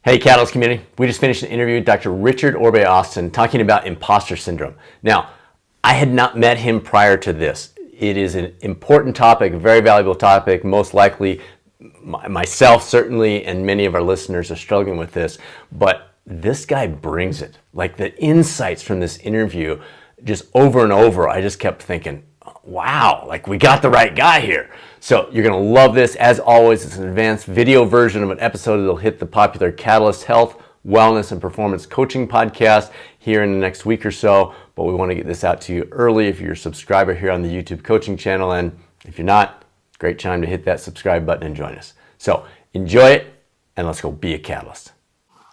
Hey, Catalyst community. We just finished an interview with Dr. Richard Orbe-Austin talking about imposter syndrome. Now, I had not met him prior to this. It is an important topic, a very valuable topic. Most likely, myself certainly, and many of our listeners are struggling with this, but this guy brings it. Like the insights from this interview, just over and over, I just kept thinking, wow, like we got the right guy here. So you're gonna love this. As always, it's an advanced video version of an episode that'll hit the popular Catalyst Health, Wellness, and Performance Coaching podcast here in the next week or so. But we wanna get this out to you early if you're a subscriber here on the YouTube coaching channel. And if you're not, great time to hit that subscribe button and join us. So enjoy it, and let's go be a catalyst.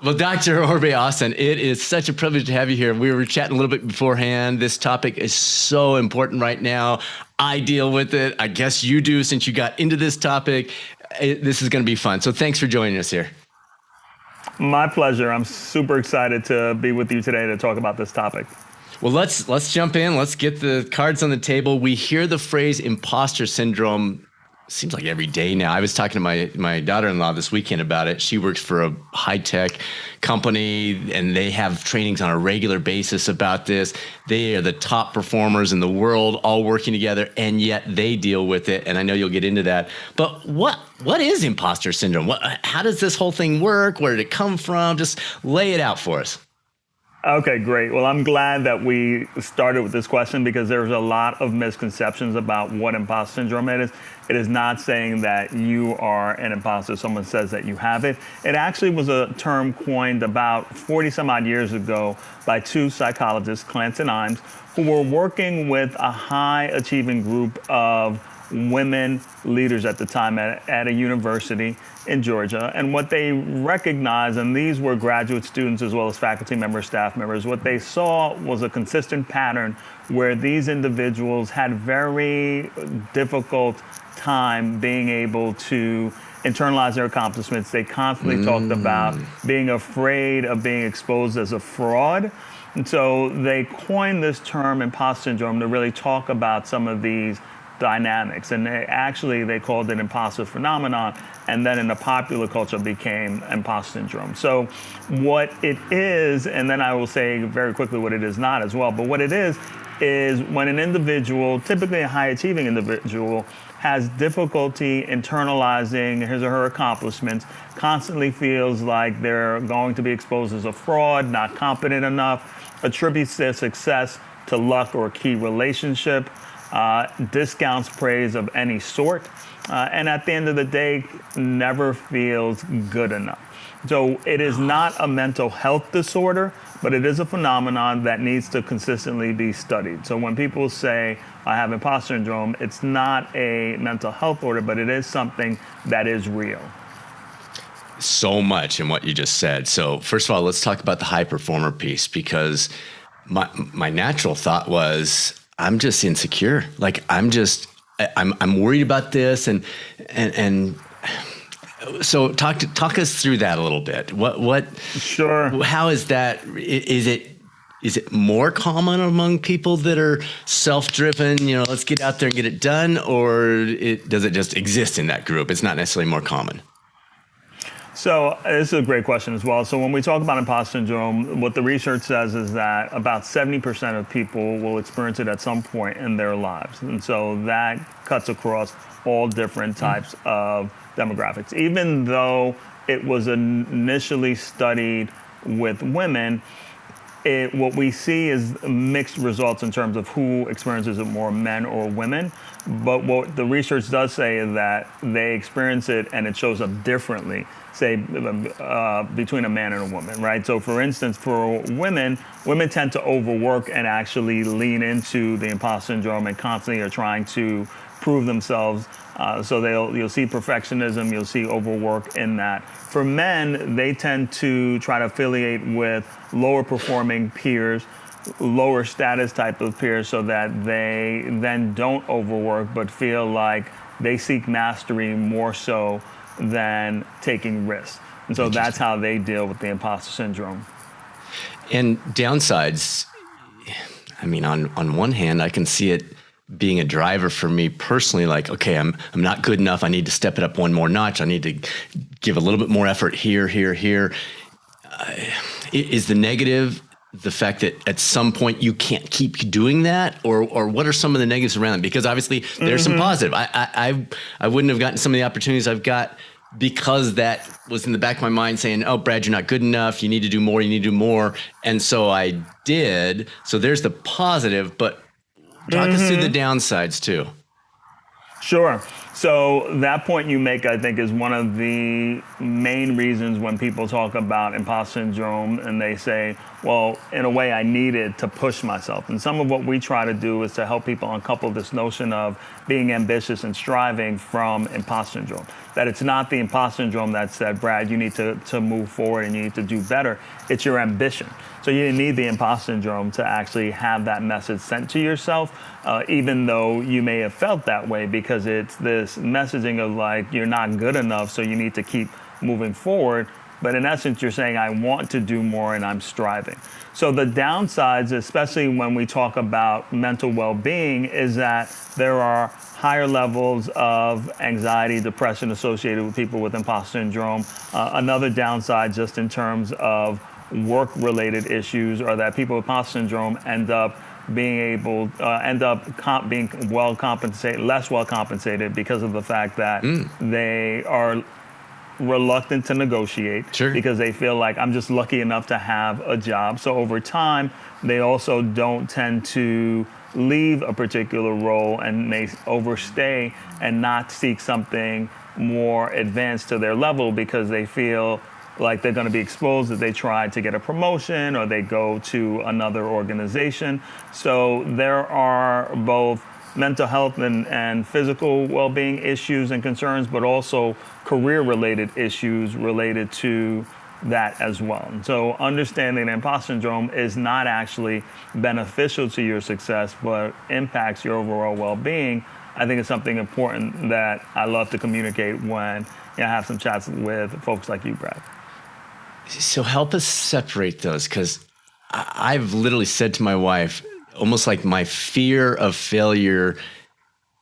Well, Dr. Orbe-Austin, it is such a privilege to have you here. We were chatting a little bit beforehand. This topic is so important right now. I deal with it. I guess you do since you got into this topic. This is going to be fun. So thanks for joining us here. My pleasure. I'm super excited to be with you today to talk about this topic. Well, let's jump in. Let's get the cards on the table. We hear the phrase imposter syndrome. Seems like every day now. I was talking to my daughter-in-law this weekend about it. She works for a high-tech company, and they have trainings on a regular basis about this. They are the top performers in the world, all working together, and yet they deal with it. And I know you'll get into that. But what is imposter syndrome? How does this whole thing work? Where did it come from? Just lay it out for us. Okay, great. Well, I'm glad that we started with this question because there's a lot of misconceptions about what imposter syndrome is. It is not saying that you are an imposter. Someone says that you have it. It actually was a term coined about 40 some odd years ago by two psychologists, Clance and Imes, who were working with a high achieving group of women leaders at the time at a university in Georgia. And what they recognized, and these were graduate students as well as faculty members, staff members, what they saw was a consistent pattern where these individuals had very difficult time being able to internalize their accomplishments. They constantly talked about being afraid of being exposed as a fraud. And so they coined this term imposter syndrome to really talk about some of these dynamics, and they called it imposter phenomenon, and then in the popular culture became imposter syndrome. So what it is, and then I will say very quickly what it is not as well, but what it is when an individual, typically a high achieving individual, has difficulty internalizing his or her accomplishments, constantly feels like they're going to be exposed as a fraud, not competent enough, attributes their success to luck or a key relationship, discounts praise of any sort, and at the end of the day, never feels good enough. So it is not a mental health disorder, but it is a phenomenon that needs to consistently be studied. So when people say, I have imposter syndrome, it's not a mental health order, but it is something that is real. So much in what you just said. So first of all, let's talk about the high performer piece, because my natural thought was, I'm just insecure. Like I'm worried about this, and so talk us through that a little bit. What? Sure. How is that? Is it more common among people that are self-driven? You know, let's get out there and get it done, or does it just exist in that group? It's not necessarily more common. So this is a great question as well. So when we talk about imposter syndrome, what the research says is that about 70% of people will experience it at some point in their lives. And so that cuts across all different types of demographics. Even though it was initially studied with women, what we see is mixed results in terms of who experiences it more, men or women. But what the research does say is that they experience it and it shows up differently, say, between a man and a woman, right? So for instance, for women tend to overwork and actually lean into the imposter syndrome and constantly are trying to prove themselves. So you'll see perfectionism, you'll see overwork in that. For men, they tend to try to affiliate with lower performing peers, lower status type of peers, so that they then don't overwork but feel like they seek mastery more so than taking risks. And so that's how they deal with the imposter syndrome. And downsides, I mean, on one hand, I can see it being a driver for me personally, like, okay, I'm not good enough. I need to step it up one more notch. I need to give a little bit more effort here. Is the negative the fact that at some point you can't keep doing that, or what are some of the negatives around it? Because obviously there's some positive. I wouldn't have gotten some of the opportunities I've got because that was in the back of my mind saying, oh, Brad, you're not good enough. You need to do more. You need to do more. And so I did. So there's the positive, but talk us through the downsides too. Sure. So that point you make, I think, is one of the main reasons when people talk about imposter syndrome and they say, well, in a way, I needed to push myself. And some of what we try to do is to help people uncouple this notion of being ambitious and striving from imposter syndrome. That it's not the imposter syndrome that said, Brad, you need to move forward and you need to do better. It's your ambition. So you didn't need the imposter syndrome to actually have that message sent to yourself, even though you may have felt that way, because it's this messaging of like, you're not good enough, so you need to keep moving forward. But in essence, you're saying, I want to do more and I'm striving. So the downsides, especially when we talk about mental well-being, is that there are higher levels of anxiety, depression associated with people with imposter syndrome. Another downside, just in terms of work-related issues, are that people with imposter syndrome end up being well compensated, less well compensated, because of the fact that they are reluctant to negotiate. Sure. Because they feel like, I'm just lucky enough to have a job. So over time, they also don't tend to leave a particular role and may overstay and not seek something more advanced to their level, because they feel like they're going to be exposed if they try to get a promotion or they go to another organization. So there are both mental health and physical well-being issues and concerns, but also career-related issues related to that as well. And so understanding that imposter syndrome is not actually beneficial to your success, but impacts your overall well-being, I think is something important that I love to communicate when I have some chats with folks like you, Brad. So help us separate those, because I've literally said to my wife, almost like my fear of failure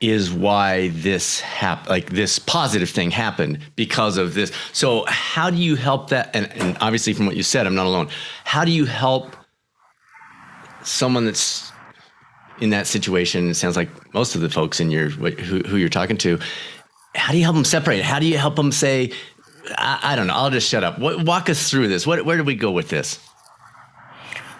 is why this like this positive thing happened because of this. So how do you help that? And obviously from what you said, I'm not alone. How do you help someone that's in that situation? It sounds like most of the folks in who you're talking to, how do you help them separate? How do you help them say, I don't know, I'll just shut up. Walk us through this. Where do we go with this?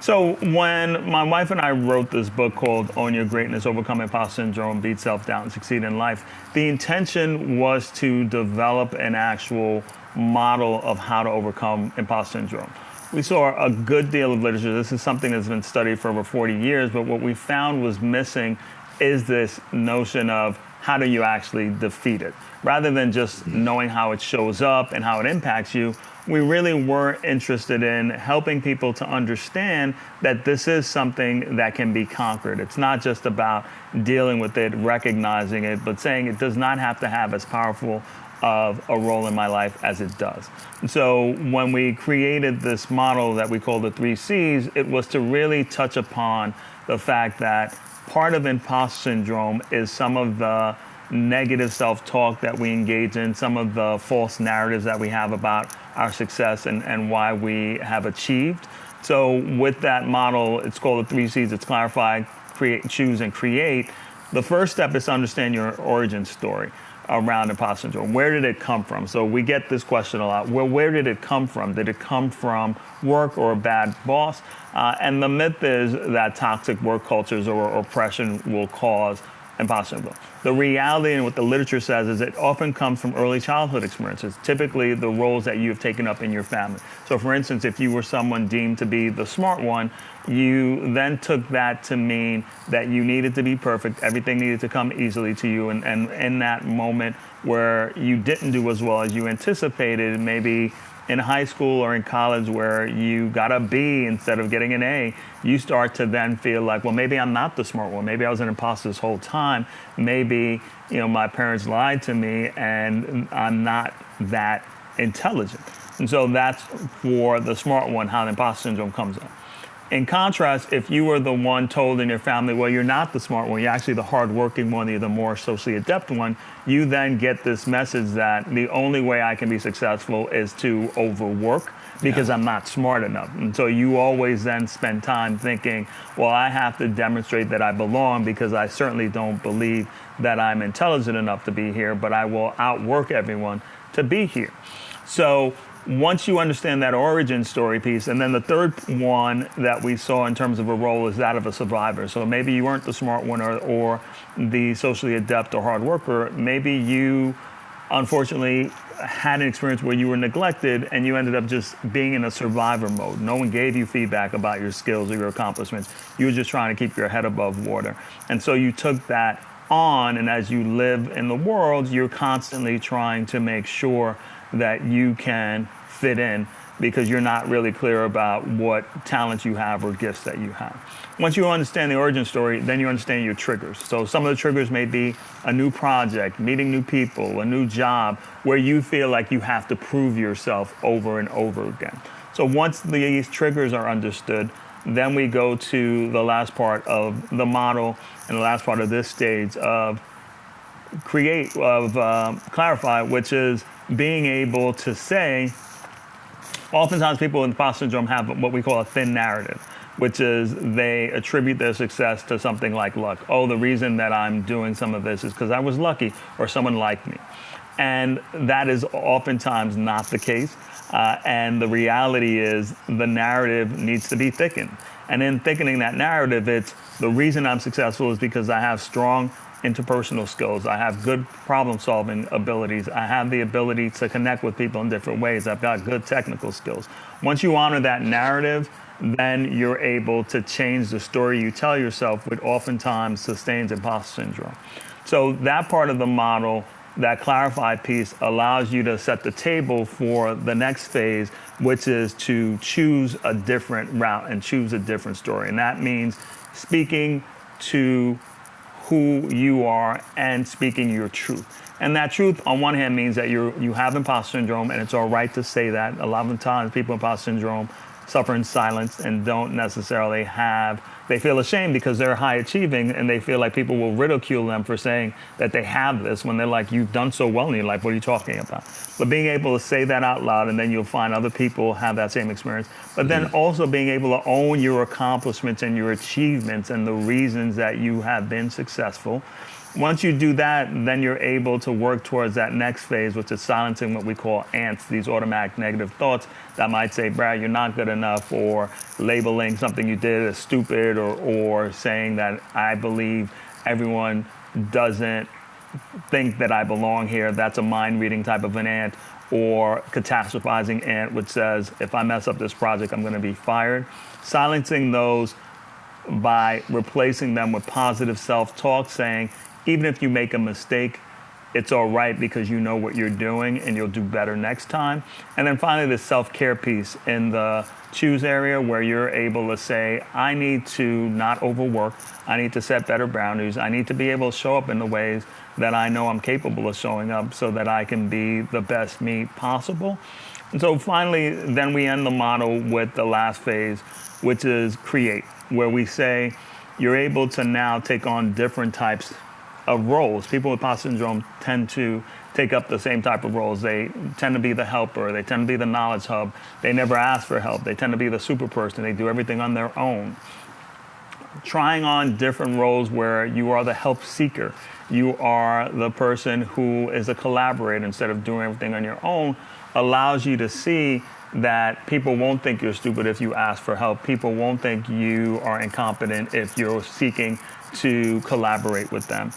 So when my wife and I wrote this book called Own Your Greatness, Overcome Imposter Syndrome, Beat Self-Doubt, and Succeed in Life, the intention was to develop an actual model of how to overcome imposter syndrome. We saw a good deal of literature. This is something that's been studied for over 40 years, but what we found was missing is this notion of how do you actually defeat it? Rather than just knowing how it shows up and how it impacts you, we really were interested in helping people to understand that this is something that can be conquered. It's not just about dealing with it, recognizing it, but saying it does not have to have as powerful of a role in my life as it does. And so when we created this model that we call the 3 C's, it was to really touch upon the fact that part of imposter syndrome is some of the negative self-talk that we engage in, some of the false narratives that we have about our success and why we have achieved. So with that model, it's called the 3 C's. It's clarify, create, choose, and create. The first step is to understand your origin story around imposter syndrome. Where did it come from? So we get this question a lot. Well, where did it come from? Did it come from work or a bad boss? And the myth is that toxic work cultures or oppression will cause imposter syndrome. The reality and what the literature says is it often comes from early childhood experiences, typically the roles that you have taken up in your family. So for instance, if you were someone deemed to be the smart one, you then took that to mean that you needed to be perfect, everything needed to come easily to you, and in that moment where you didn't do as well as you anticipated, maybe in high school or in college where you got a B instead of getting an A, you start to then feel like, well, maybe I'm not the smart one. Maybe I was an imposter this whole time. Maybe, my parents lied to me and I'm not that intelligent. And so that's for the smart one, how the imposter syndrome comes up. In contrast, if you were the one told in your family, well, you're not the smart one, you're actually the hardworking one, you're the more socially adept one, you then get this message that the only way I can be successful is to overwork, because I'm not smart enough. And so you always then spend time thinking, well, I have to demonstrate that I belong because I certainly don't believe that I'm intelligent enough to be here, but I will outwork everyone to be here. So once you understand that origin story piece, and then the third one that we saw in terms of a role is that of a survivor. So maybe you weren't the smart one or the socially adept or hard worker. Maybe you unfortunately had an experience where you were neglected and you ended up just being in a survivor mode. No one gave you feedback about your skills or your accomplishments. You were just trying to keep your head above water. And so you took that on, and as you live in the world, you're constantly trying to make sure that you can fit in because you're not really clear about what talents you have or gifts that you have. Once you understand the origin story, then you understand your triggers. So some of the triggers may be a new project, meeting new people, a new job, where you feel like you have to prove yourself over and over again. So once these triggers are understood, then we go to the last part of the model and the last part of this stage of clarify, which is being able to say, oftentimes people with imposter syndrome have what we call a thin narrative, which is they attribute their success to something like luck. Oh, the reason that I'm doing some of this is because I was lucky or someone liked me. And that is oftentimes not the case. And the reality is the narrative needs to be thickened. And in thickening that narrative, it's the reason I'm successful is because I have strong interpersonal skills. I have good problem solving abilities. I have the ability to connect with people in different ways. I've got good technical skills. Once you honor that narrative, then you're able to change the story you tell yourself, which oftentimes sustains imposter syndrome. So that part of the model, that clarified piece, allows you to set the table for the next phase, which is to choose a different route and choose a different story. And that means speaking to who you are and speaking your truth. And that truth, on one hand, means that you have imposter syndrome, and it's all right to say that. A lot of the times, people with imposter syndrome suffer in silence and don't necessarily they feel ashamed because they're high achieving and they feel like people will ridicule them for saying that they have this when they're like, you've done so well in your life, what are you talking about? But being able to say that out loud, and then you'll find other people have that same experience. But then also being able to own your accomplishments and your achievements and the reasons that you have been successful. Once you do that, then you're able to work towards that next phase, which is silencing what we call ants, these automatic negative thoughts that might say, Brad, you're not good enough, or labeling something you did as stupid, or saying that I believe everyone doesn't think that I belong here. That's a mind reading type of an ant, or catastrophizing ant, which says, if I mess up this project, I'm going to be fired. Silencing those by replacing them with positive self-talk, saying, even if you make a mistake, it's all right because you know what you're doing and you'll do better next time. And then finally, the self-care piece in the choose area, where you're able to say, I need to not overwork. I need to set better boundaries. I need to be able to show up in the ways that I know I'm capable of showing up so that I can be the best me possible. And so finally, then we end the model with the last phase, which is create, where we say you're able to now take on different types of roles. People with imposter syndrome tend to take up the same type of roles. They tend to be the helper. They tend to be the knowledge hub. They never ask for help. They tend to be the super person. They do everything on their own. Trying on different roles where you are the help seeker. You are the person who is a collaborator instead of doing everything on your own, allows you to see that people won't think you're stupid if you ask for help. People won't think you are incompetent if you're seeking to collaborate with them.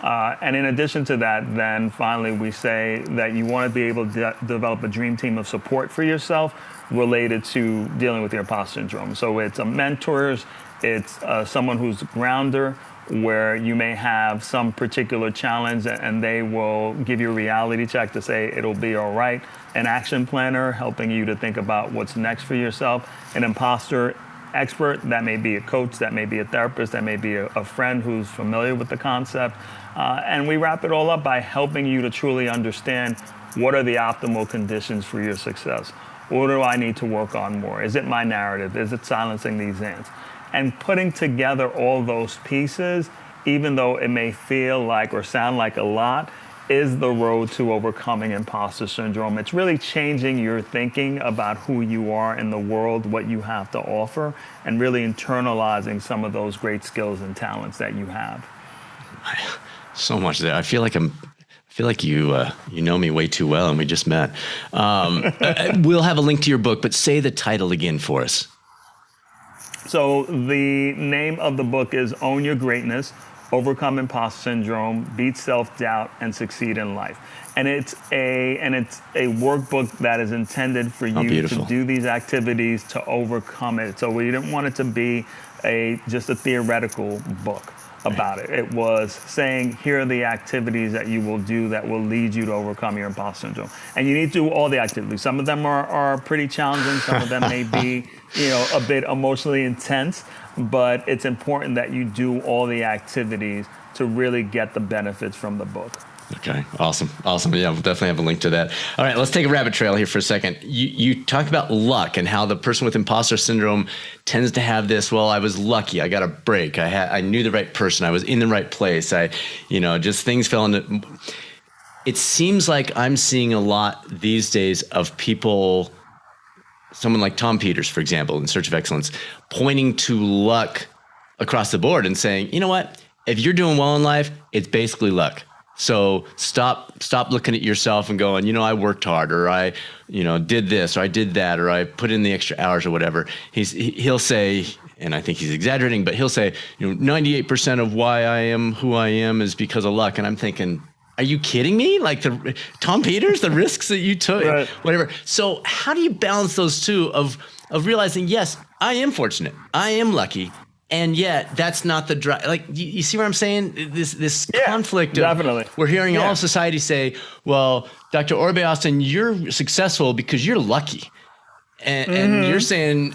And in addition to that, then finally we say that you want to be able to develop a dream team of support for yourself related to dealing with your imposter syndrome. So it's a mentors, it's someone who's a grounder, where you may have some particular challenge and they will give you a reality check to say it'll be all right. An action planner helping you to think about what's next for yourself. An imposter expert, that may be a coach, that may be a therapist, that may be a friend who's familiar with the concept. And we wrap it all up by helping you to truly understand what are the optimal conditions for your success. What do I need to work on more? Is it my narrative? Is it silencing these ants? And putting together all those pieces, even though it may feel like or sound like a lot, is the road to overcoming imposter syndrome. It's really changing your thinking about who you are in the world, what you have to offer, and really internalizing some of those great skills and talents that you have. So much there. I feel like you know me way too well, and we just met. We'll have a link to your book, but say the title again for us. So the name of the book is Own Your Greatness, Overcome Imposter Syndrome, Beat Self-Doubt, and Succeed in Life. And it's a workbook that is intended for you to do these activities to overcome it. So we didn't want it to be just a theoretical book about it. It was saying, here are the activities that you will do that will lead you to overcome your imposter syndrome. And you need to do all the activities. Some of them are pretty challenging. Some of them may be, a bit emotionally intense, but it's important that you do all the activities to really get the benefits from the book. Okay, awesome. Yeah, we'll definitely have a link to that. All right, let's take a rabbit trail here for a second. You talk about luck and how the person with imposter syndrome tends to have this. Well, I was lucky. I got a break. I knew the right person. I was in the right place. Just things fell into. It seems like I'm seeing a lot these days of people. Someone like Tom Peters, for example, in Search of Excellence, pointing to luck across the board and saying, you know what? If you're doing well in life, it's basically luck. So stop looking at yourself and going, I worked hard, or I, did this, or I did that, or I put in the extra hours or whatever. He'll say, and I think he's exaggerating, but he'll say, 98% of why I am who I am is because of luck. And I'm thinking, are you kidding me? Like Tom Peters, the risks that you took, right. Whatever. So how do you balance those two of realizing, yes, I am fortunate, I am lucky, and yet that's not the drive. Like, you see what I'm saying? This conflict. Definitely. We're hearing all of society say, well, Dr. Orbe-Austin, you're successful because you're lucky. And you're saying,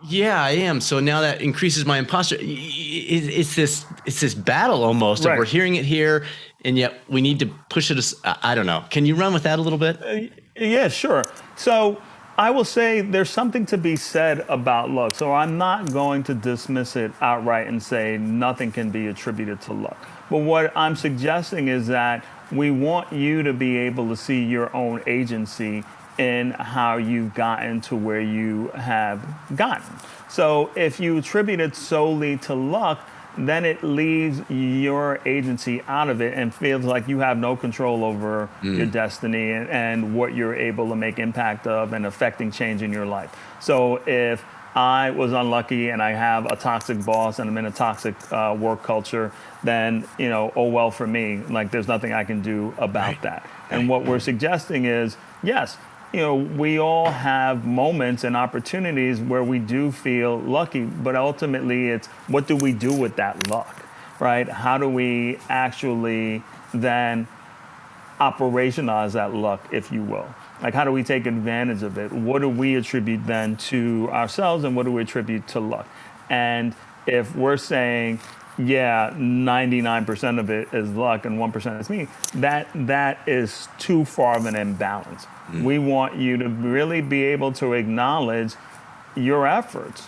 yeah, I am. So now that increases my imposter. It's this battle almost. Right. We're hearing it here, and yet we need to push it. I don't know. Can you run with that a little bit? Yeah, sure. So I will say there's something to be said about luck. So I'm not going to dismiss it outright and say nothing can be attributed to luck. But what I'm suggesting is that we want you to be able to see your own agency in how you've gotten to where you have gotten. So if you attribute it solely to luck, then it leaves your agency out of it and feels like you have no control over your destiny and what you're able to make impact of and affecting change in your life. So if I was unlucky and I have a toxic boss and I'm in a toxic work culture, then, oh well for me, like there's nothing I can do about that. And what we're suggesting is, yes, we all have moments and opportunities where we do feel lucky, but ultimately it's what do we do with that luck, right? How do we actually then operationalize that luck, if you will? Like, how do we take advantage of it? What do we attribute then to ourselves and what do we attribute to luck? And if we're saying, 99% of it is luck and 1% is me, that is too far of an imbalance. We want you to really be able to acknowledge your efforts,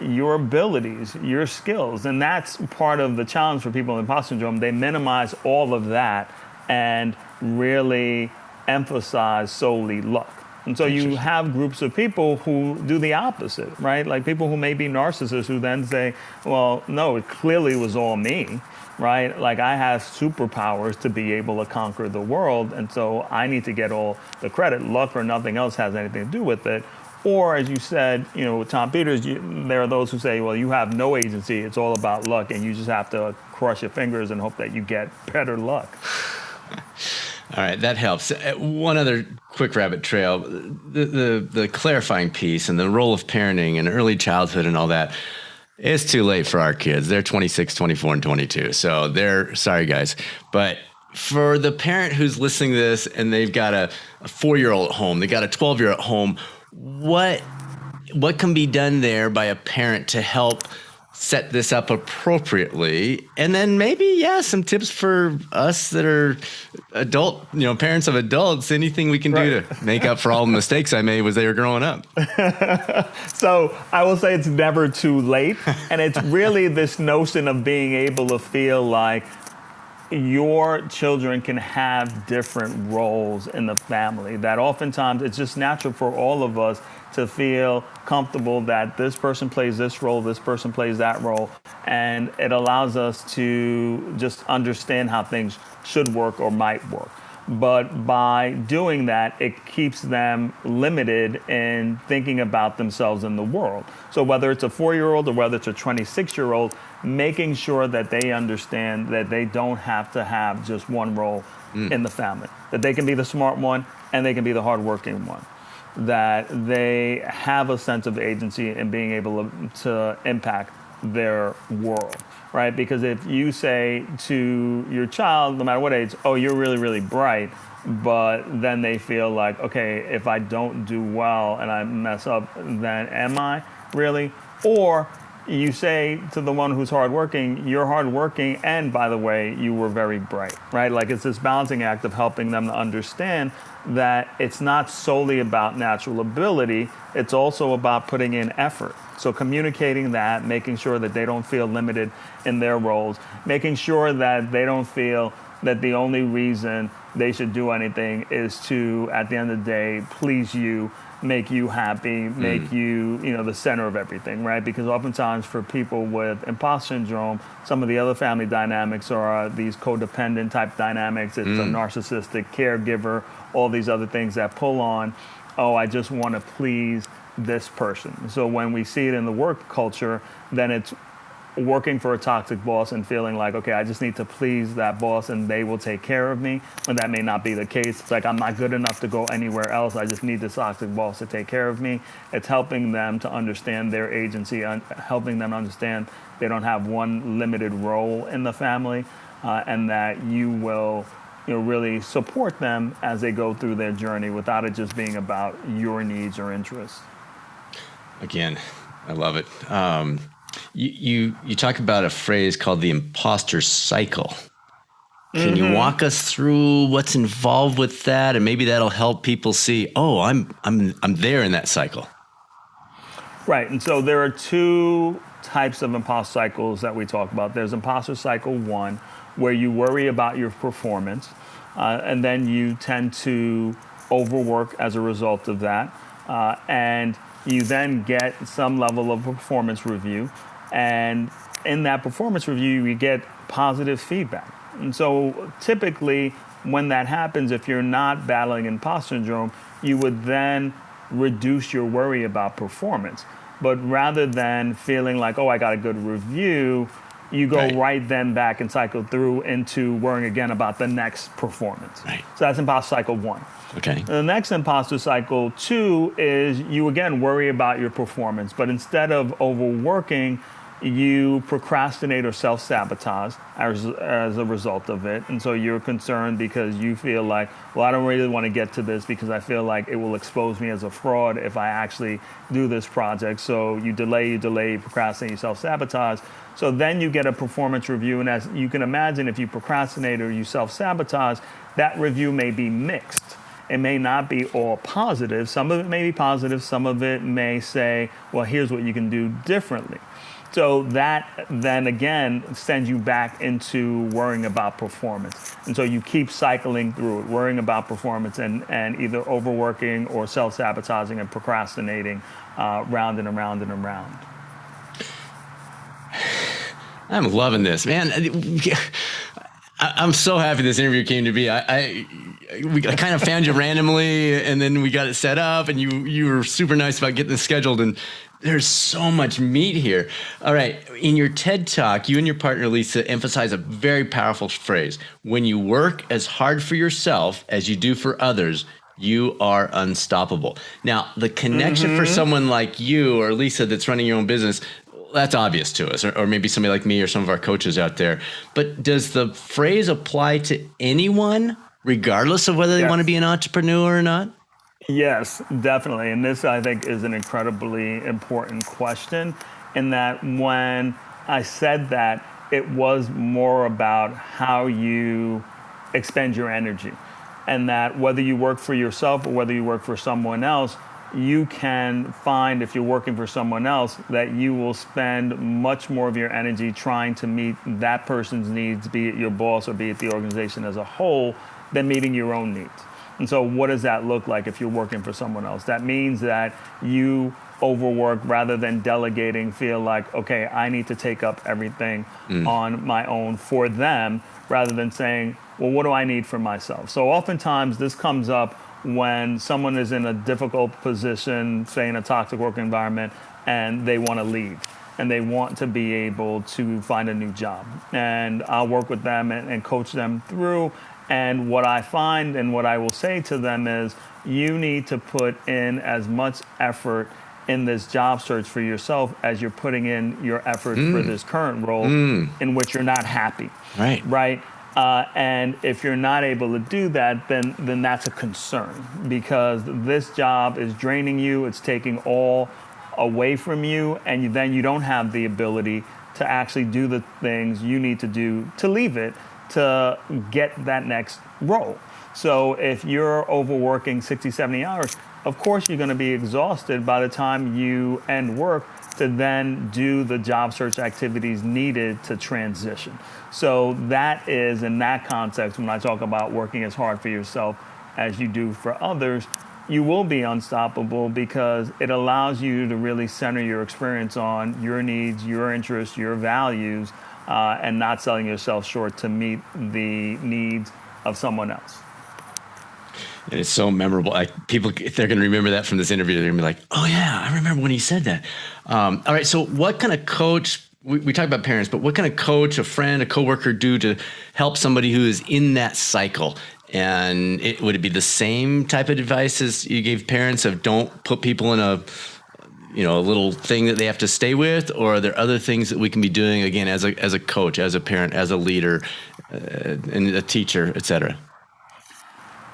your abilities, your skills. And that's part of the challenge for people with imposter syndrome. They minimize all of that and really emphasize solely luck. And so you have groups of people who do the opposite, right? Like people who may be narcissists who then say, well, no, it clearly was all me, right? Like I have superpowers to be able to conquer the world, and so I need to get all the credit. Luck or nothing else has anything to do with it. Or as you said, with Tom Peters, there are those who say, well, you have no agency. It's all about luck, and you just have to cross your fingers and hope that you get better luck. All right, that helps. One other quick rabbit trail, the clarifying piece and the role of parenting and early childhood and all that. It's too late for our kids. They're 26, 24, and 22. So sorry, guys. But for the parent who's listening to this and they've got a 4-year-old at home, they got a 12-year-old at home, what can be done there by a parent to help set this up appropriately? And then maybe, some tips for us that are adult, parents of adults, anything we can do to make up for all the mistakes I made as they were growing up. So I will say it's never too late. And it's really this notion of being able to feel like your children can have different roles in the family, that oftentimes it's just natural for all of us to feel comfortable that this person plays this role, this person plays that role, and it allows us to just understand how things should work or might work. But by doing that, it keeps them limited in thinking about themselves in the world. So whether it's a 4-year-old or whether it's a 26-year-old, making sure that they understand that they don't have to have just one role in the family, that they can be the smart one and they can be the hardworking one, that they have a sense of agency in being able to impact their world, right? Because if you say to your child, no matter what age, oh, you're really, really bright, but then they feel like, okay, if I don't do well and I mess up, then am I really? Or you say to the one who's hardworking, you're hardworking, and by the way, you were very bright, right? Like it's this balancing act of helping them to understand that it's not solely about natural ability, it's also about putting in effort. So communicating that, making sure that they don't feel limited in their roles, making sure that they don't feel that the only reason they should do anything is to, at the end of the day, please you, make you happy, make you, the center of everything, right? Because oftentimes for people with imposter syndrome, some of the other family dynamics are these codependent type dynamics. It's a narcissistic caregiver, all these other things that pull on, oh, I just want to please this person. So when we see it in the work culture, then it's working for a toxic boss and feeling like, okay, I just need to please that boss and they will take care of me. And that may not be the case. It's like, I'm not good enough to go anywhere else. I just need this toxic boss to take care of me. It's helping them to understand their agency, helping them understand they don't have one limited role in the family, and that you will really support them as they go through their journey without it just being about your needs or interests. Again, I love it. You talk about a phrase called the Impostor Cycle. Can you walk us through what's involved with that, and maybe that'll help people see, oh, I'm there in that cycle. Right, and so there are two types of imposter cycles that we talk about. There's Impostor Cycle 1, where you worry about your performance, and then you tend to overwork as a result of that, and you then get some level of performance review, and in that performance review, you get positive feedback. And so typically when that happens, if you're not battling imposter syndrome, you would then reduce your worry about performance. But rather than feeling like, oh, I got a good review, you go right then back and cycle through into worrying again about the next performance. Right. So that's Imposter Cycle 1. Okay. The next Imposter Cycle 2 is you again worry about your performance, but instead of overworking, you procrastinate or self-sabotage as a result of it. And so you're concerned because you feel like, well, I don't really want to get to this because I feel like it will expose me as a fraud if I actually do this project. So you delay, you procrastinate, you self-sabotage. So then you get a performance review. And as you can imagine, if you procrastinate or you self-sabotage, that review may be mixed. It may not be all positive. Some of it may be positive. Some of it may say, well, here's what you can do differently. So that then again sends you back into worrying about performance. And so you keep cycling through it, worrying about performance and either overworking or self-sabotaging and procrastinating round and around and around. I'm loving this, man. I'm so happy this interview came to be. I kind of found you randomly, and then we got it set up, and you were super nice about getting this scheduled, and there's so much meat here. All right, in your TED Talk, you and your partner, Lisa, emphasize a very powerful phrase. When you work as hard for yourself as you do for others, you are unstoppable. Now, the connection for someone like you or Lisa that's running your own business, that's obvious to us, or maybe somebody like me or some of our coaches out there. But does the phrase apply to anyone, regardless of whether they want to be an entrepreneur or not? Yes, definitely. And this, I think, is an incredibly important question, in that when I said that, it was more about how you expend your energy. And that whether you work for yourself or whether you work for someone else, you can find, if you're working for someone else, that you will spend much more of your energy trying to meet that person's needs, be it your boss or be it the organization as a whole, than meeting your own needs. And so what does that look like if you're working for someone else? That means that you overwork rather than delegating, feel like, okay, I need to take up everything on my own for them, rather than saying, well, what do I need for myself? So oftentimes this comes up when someone is in a difficult position, say in a toxic work environment, and they want to leave and they want to be able to find a new job. And I'll work with them and coach them through. And what I find and what I will say to them is, you need to put in as much effort in this job search for yourself as you're putting in your effort for this current role in which you're not happy. Right? And if you're not able to do that, then that's a concern, because this job is draining you. It's taking all away from you, and then you don't have the ability to actually do the things you need to do to leave it, to get that next role. So if you're overworking 60, 70 hours, of course you're going to be exhausted by the time you end work to then do the job search activities needed to transition. So that is, in that context, when I talk about working as hard for yourself as you do for others, you will be unstoppable, because it allows you to really center your experience on your needs, your interests, your values, and not selling yourself short to meet the needs of someone else. And it's so memorable. Like, people, if they're going to remember that from this interview, they're going to be like, oh yeah, I remember when he said that. All right. So what kind of coach, we talk about parents, but what kind of coach, a friend, a coworker do to help somebody who is in that cycle? And would it be the same type of advice as you gave parents of don't put people in a little thing that they have to stay with? Or are there other things that we can be doing, again, as a coach, as a parent, as a leader, and a teacher, et cetera?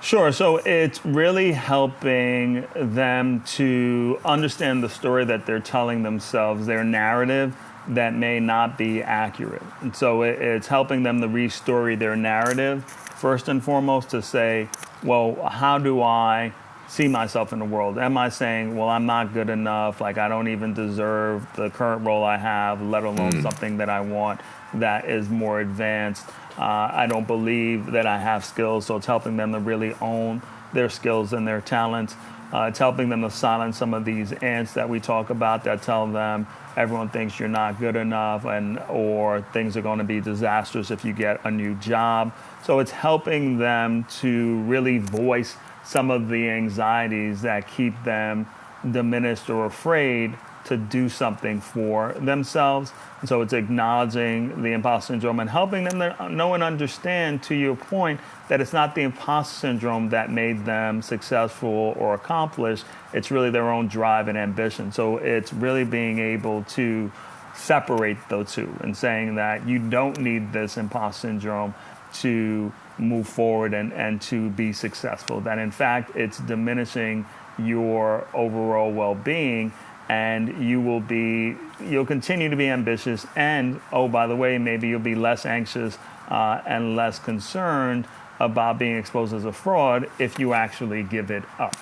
Sure. So it's really helping them to understand the story that they're telling themselves, their narrative that may not be accurate. And so it's helping them to restory their narrative, first and foremost, to say, well, how do I see myself in the world? Am I saying, well, I'm not good enough, like I don't even deserve the current role I have, let alone something that I want that is more advanced? I don't believe that I have skills. So it's helping them to really own their skills and their talents. It's helping them to silence some of these ants that we talk about that tell them everyone thinks you're not good enough, or things are going to be disastrous if you get a new job. So it's helping them to really voice some of the anxieties that keep them diminished or afraid to do something for themselves. And so it's acknowledging the imposter syndrome and helping them to know and understand, to your point, that it's not the imposter syndrome that made them successful or accomplished. It's really their own drive and ambition. So it's really being able to separate the two and saying that you don't need this imposter syndrome to move forward and to be successful. That in fact, it's diminishing your overall well-being, and you'll continue to be ambitious, and oh, by the way, maybe you'll be less anxious and less concerned about being exposed as a fraud if you actually give it up.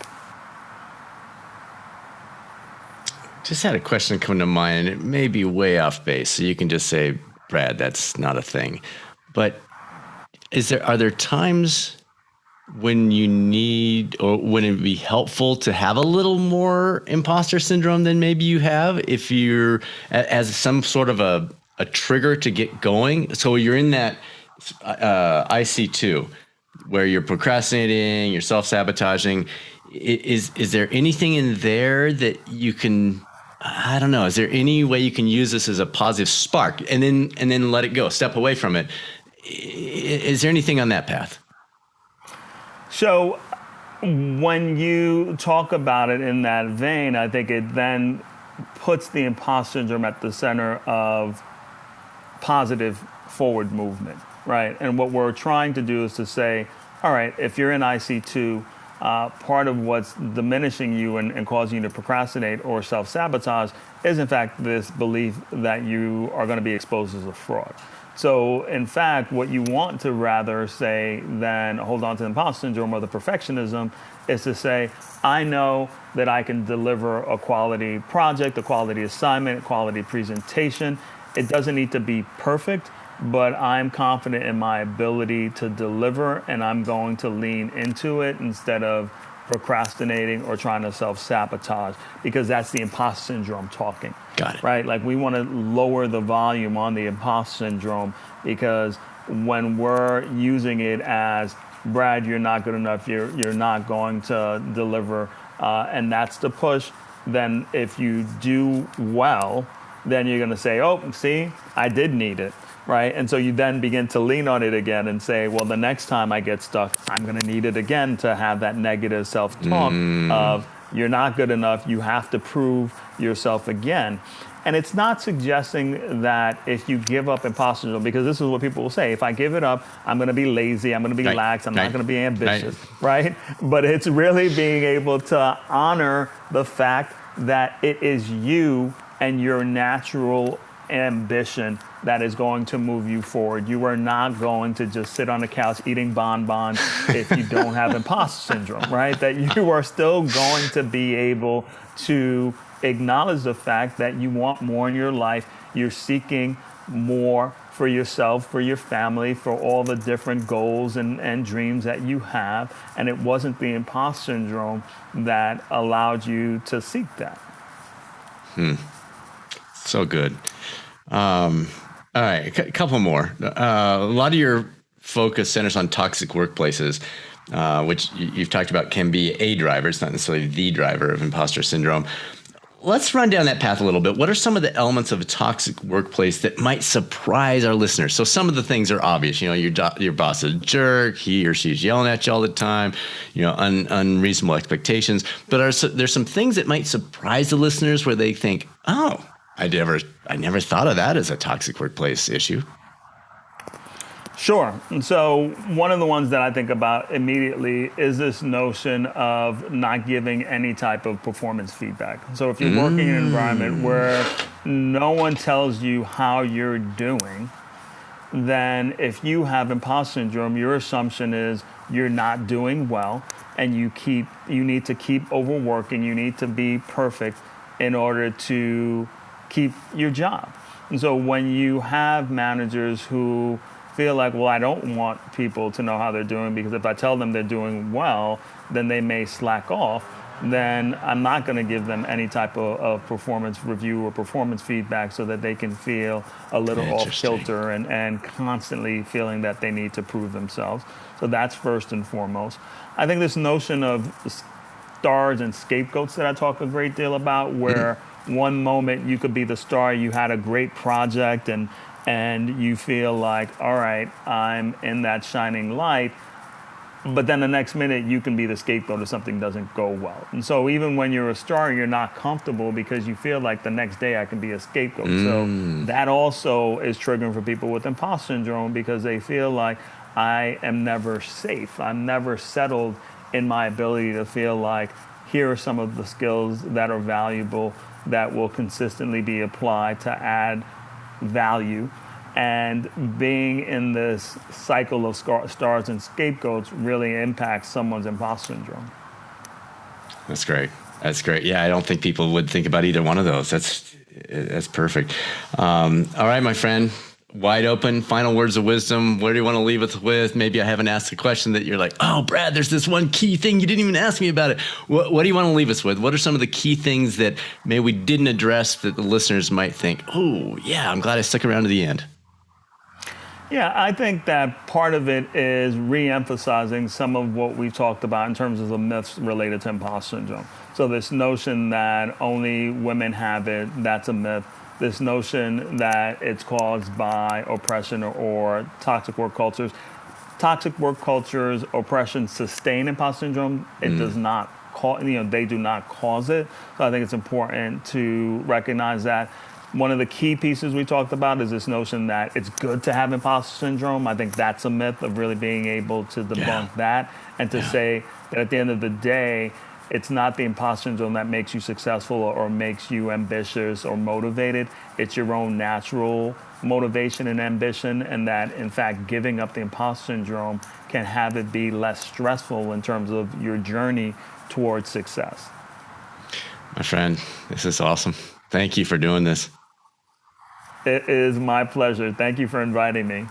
Just had a question come to mind, and it may be way off base, so you can just say, Brad, that's not a thing. But are there times when you need, or when it'd be helpful to have a little more imposter syndrome than maybe you have, if you're as some sort of a trigger to get going? So you're in that IC2 where you're procrastinating, you're self-sabotaging. Is there anything in there that you can, I don't know, is there any way you can use this as a positive spark and then let it go, step away from it? Is there anything on that path? So when you talk about it in that vein, I think it then puts the imposter syndrome at the center of positive forward movement, right? And what we're trying to do is to say, all right, if you're in IC2, part of what's diminishing you and causing you to procrastinate or self-sabotage is in fact this belief that you are going to be exposed as a fraud. So in fact, what you want to rather say than hold on to the imposter syndrome or the perfectionism is to say, I know that I can deliver a quality project, a quality assignment, a quality presentation. It doesn't need to be perfect, but I'm confident in my ability to deliver, and I'm going to lean into it instead of procrastinating or trying to self-sabotage, because that's the imposter syndrome talking. Got it. Right? Like, we want to lower the volume on the imposter syndrome, because when we're using it as, Brad, you're not good enough, you're not going to deliver, and that's the push, then if you do well, then you're going to say, oh, see, I did need it. Right? And so you then begin to lean on it again and say, well, the next time I get stuck, I'm going to need it again to have that negative self-talk of, you're not good enough, you have to prove yourself again. And it's not suggesting that if you give up imposter syndrome, because this is what people will say, if I give it up, I'm going to be lazy, I'm going to be lax, I'm not going to be ambitious, right? But it's really being able to honor the fact that it is you and your natural ambition that is going to move you forward. You are not going to just sit on the couch eating bonbons if you don't have imposter syndrome, right? That you are still going to be able to acknowledge the fact that you want more in your life. You're seeking more for yourself, for your family, for all the different goals and dreams that you have. And it wasn't the imposter syndrome that allowed you to seek that. So good. All right, a couple more. A lot of your focus centers on toxic workplaces, which you've talked about can be a driver. It's not necessarily the driver of imposter syndrome. Let's run down that path a little bit. What are some of the elements of a toxic workplace that might surprise our listeners? So some of the things are obvious. You know, your boss is a jerk. He or she's yelling at you all the time. You know, unreasonable expectations. But there's some things that might surprise the listeners where they think, oh, I never thought of that as a toxic workplace issue. Sure. And so one of the ones that I think about immediately is this notion of not giving any type of performance feedback. So if you're working in an environment where no one tells you how you're doing, then if you have imposter syndrome, your assumption is you're not doing well, and you need to keep overworking, you need to be perfect in order to keep your job. And so when you have managers who feel like, well, I don't want people to know how they're doing, because if I tell them they're doing well, then they may slack off, then I'm not going to give them any type of performance review or performance feedback, so that they can feel a little off kilter and constantly feeling that they need to prove themselves. So that's first and foremost. I think this notion of stars and scapegoats that I talk a great deal about, where one moment you could be the star, you had a great project, and you feel like, all right, I'm in that shining light, but then the next minute you can be the scapegoat if something doesn't go well. And so even when you're a star, you're not comfortable, because you feel like the next day I can be a scapegoat. So that also is triggering for people with imposter syndrome, because they feel like, I am never safe. I'm never settled in my ability to feel like, here are some of the skills that are valuable, that will consistently be applied to add value. And being in this cycle of stars and scapegoats really impacts someone's imposter syndrome. That's great. That's great. Yeah, I don't think people would think about either one of those. That's perfect. All right, my friend. Wide open, final words of wisdom. What do you want to leave us with? Maybe I haven't asked a question that you're like, oh, Brad, there's this one key thing. You didn't even ask me about it. What do you want to leave us with? What are some of the key things that maybe we didn't address that the listeners might think, oh, yeah, I'm glad I stuck around to the end? Yeah, I think that part of it is re-emphasizing some of what we've talked about in terms of the myths related to imposter syndrome. So this notion that only women have it, that's a myth. This notion that it's caused by oppression or toxic work cultures. Toxic work cultures, oppression sustain imposter syndrome. It does not they do not cause it. So I think it's important to recognize that. One of the key pieces we talked about is this notion that it's good to have imposter syndrome. I think that's a myth, of really being able to debunk that, and to say that at the end of the day, it's not the imposter syndrome that makes you successful or makes you ambitious or motivated. It's your own natural motivation and ambition, and that in fact giving up the imposter syndrome can have it be less stressful in terms of your journey towards success. My friend, this is awesome. Thank you for doing this. It is my pleasure. Thank you for inviting me.